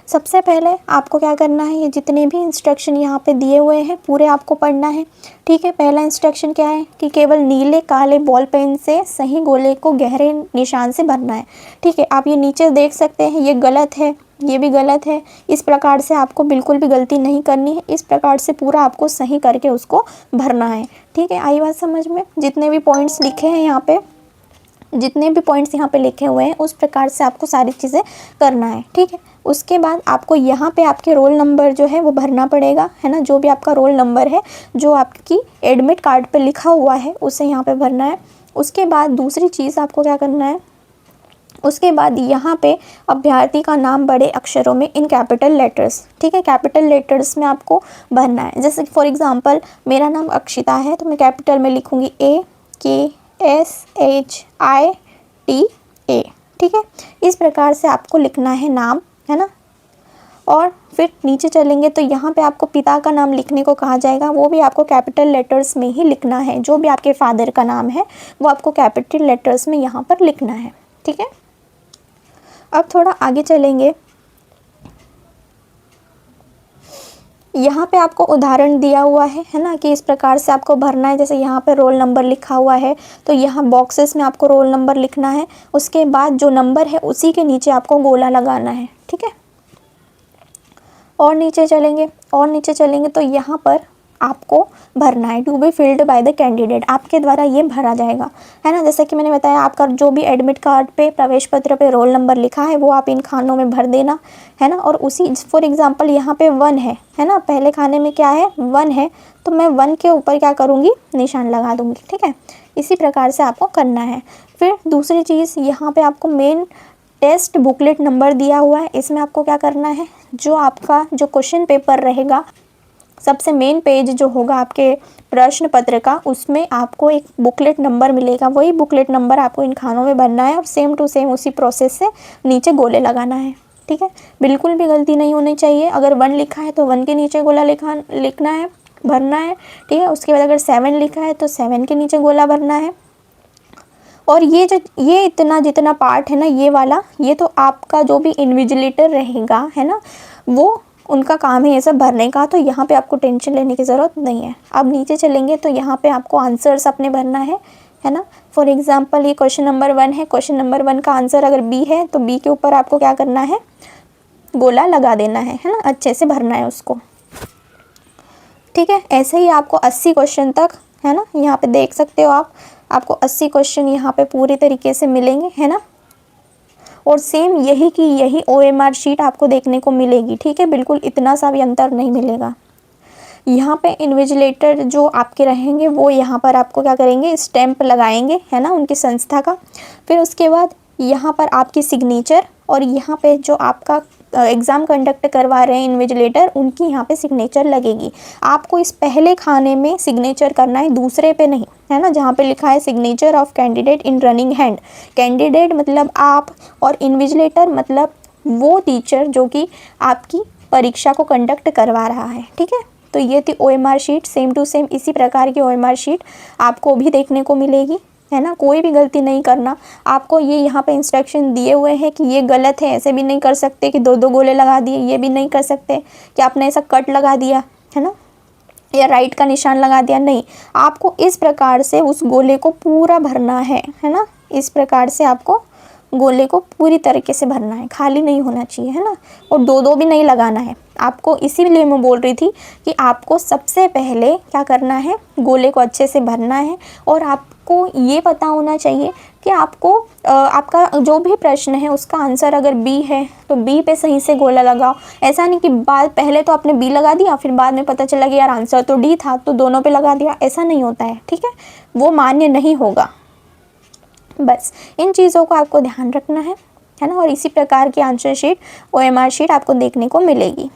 सबसे पहले आपको क्या करना है, ये जितने भी इंस्ट्रक्शन यहाँ पे दिए हुए हैं पूरे आपको पढ़ना है। ठीक है, पहला इंस्ट्रक्शन क्या है कि केवल नीले काले बॉल पेन से सही गोले को गहरे निशान से भरना है। ठीक है, आप ये नीचे देख सकते हैं, ये गलत है, ये भी गलत है। इस प्रकार से आपको बिल्कुल भी गलती नहीं करनी है, इस प्रकार से पूरा आपको सही करके उसको भरना है। ठीक है, आई बात समझ में? जितने भी पॉइंट्स लिखे हैं यहाँ पे, जितने भी पॉइंट्स यहाँ पे लिखे हुए हैं उस प्रकार से आपको सारी चीज़ें करना है। ठीक है, उसके बाद आपको यहाँ पे आपके रोल नंबर जो है वो भरना पड़ेगा, है ना। जो भी आपका रोल नंबर है, जो आपकी एडमिट कार्ड पे लिखा हुआ है, उसे यहाँ पे भरना है। उसके बाद दूसरी चीज़ आपको क्या करना है, उसके बाद यहाँ पे अभ्यर्थी का नाम बड़े अक्षरों में इन कैपिटल लेटर्स, ठीक है, कैपिटल लेटर्स में आपको भरना है। जैसे फॉर एग्जांपल मेरा नाम अक्षिता है तो मैं कैपिटल में लिखूँगी AKSHITA। ठीक है, इस प्रकार से आपको लिखना है नाम, है ना। और फिर नीचे चलेंगे तो यहाँ पे आपको पिता का नाम लिखने को कहा जाएगा, वो भी आपको कैपिटल लेटर्स में ही लिखना है। जो भी आपके फादर का नाम है वो आपको कैपिटल लेटर्स में यहाँ पर लिखना है। ठीक है, अब थोड़ा आगे चलेंगे। यहाँ पे आपको उदाहरण दिया हुआ है ना, कि इस प्रकार से आपको भरना है। जैसे यहाँ पे रोल नंबर लिखा हुआ है तो यहाँ बॉक्सेस में आपको रोल नंबर लिखना है। उसके बाद जो नंबर है उसी के नीचे आपको गोला लगाना है। ठीक है, और नीचे चलेंगे तो यहाँ पर आपको भरना है to be filled by the candidate, आपके द्वारा ये भरा जाएगा, है ना। जैसे कि मैंने बताया, आपका जो भी एडमिट कार्ड पे, प्रवेश पत्र पे रोल नंबर लिखा है वो आप इन खानों में भर देना, है ना। और उसी फॉर एग्जांपल यहाँ पे 1 है ना, पहले खाने में क्या है 1 है, तो मैं 1 के ऊपर क्या करूँगी, निशान लगा दूँगी। ठीक है, इसी प्रकार से आपको करना है। फिर दूसरी चीज़, यहाँ पर आपको मेन टेस्ट बुकलेट नंबर दिया हुआ है, इसमें आपको क्या करना है, जो आपका जो क्वेश्चन पेपर रहेगा, सबसे मेन पेज जो होगा आपके प्रश्न पत्र का, उसमें आपको एक बुकलेट नंबर मिलेगा। वही बुकलेट नंबर आपको इन खानों में भरना है और सेम टू सेम उसी प्रोसेस से नीचे गोले लगाना है। ठीक है, बिल्कुल भी गलती नहीं होनी चाहिए। अगर 1 लिखा है तो 1 के नीचे गोला लिखना है, भरना है। ठीक है, उसके बाद अगर 7 लिखा है तो 7 के नीचे गोला भरना है। और ये इतना जितना पार्ट है ना, ये वाला, ये तो आपका जो भी इन्विजिलेटर रहेगा, है ना, वो उनका काम है ये सब भरने का, तो यहाँ पे आपको टेंशन लेने की ज़रूरत नहीं है। अब नीचे चलेंगे तो यहाँ पे आपको आंसर्स अपने भरना है ना। फॉर एग्जांपल ये क्वेश्चन नंबर 1 है, क्वेश्चन नंबर 1 का आंसर अगर बी है तो बी के ऊपर आपको क्या करना है, गोला लगा देना है ना, अच्छे से भरना है उसको। ठीक है, ऐसे ही आपको 80 क्वेश्चन तक, है ना, यहाँ पे देख सकते हो आपको 80 क्वेश्चन यहाँ पे पूरी तरीके से मिलेंगे, है ना। और सेम यही की यही OMR शीट आपको देखने को मिलेगी। ठीक है, बिल्कुल इतना सा भी अंतर नहीं मिलेगा। यहाँ पे इन्विजिलेटर जो आपके रहेंगे वो यहाँ पर आपको क्या करेंगे, स्टैंप लगाएंगे, है ना, उनकी संस्था का। फिर उसके बाद यहाँ पर आपकी सिग्नेचर, और यहाँ पे जो आपका एग्ज़ाम कंडक्ट करवा रहे हैं इन्विजिलेटर, उनकी यहाँ पे सिग्नेचर लगेगी। आपको इस पहले खाने में सिग्नेचर करना है, दूसरे पे नहीं, है ना, जहाँ पे लिखा है signature of candidate in running hand. Candidate मतलब आप, और इन्विजिलेटर मतलब वो टीचर जो कि आपकी परीक्षा को कंडक्ट करवा रहा है। ठीक है, तो ये थी OMR sheet. Same to same इसी प्रकार की OMR शीट आपको भी देखने को मिलेगी, है ना। कोई भी गलती नहीं करना। आपको ये यहाँ पे इंस्ट्रक्शन दिए हुए हैं कि ये गलत है, ऐसे भी नहीं कर सकते कि 2-2 गोले लगा दिए, ये भी नहीं कर सकते कि आपने ऐसा कट लगा दिया, है ना, या राइट का निशान लगा दिया, नहीं। आपको इस प्रकार से उस गोले को पूरा भरना है ना। इस प्रकार से आपको गोले को पूरी तरीके से भरना है, खाली नहीं होना चाहिए, है ना। और 2-2 भी नहीं लगाना है आपको। इसीलिए मैं बोल रही थी कि आपको सबसे पहले क्या करना है, गोले को अच्छे से भरना है। और आपको ये पता होना चाहिए कि आपको आपका जो भी प्रश्न है उसका आंसर अगर बी है तो बी पे सही से गोला लगाओ। ऐसा नहीं कि पहले तो आपने बी लगा दिया, फिर बाद में पता चला कि यार आंसर तो डी था तो दोनों पे लगा दिया, ऐसा नहीं होता है। ठीक है, वो मान्य नहीं होगा। बस इन चीज़ों को आपको ध्यान रखना है ना। और इसी प्रकार की आंसर शीट OMR शीट आपको देखने को मिलेगी।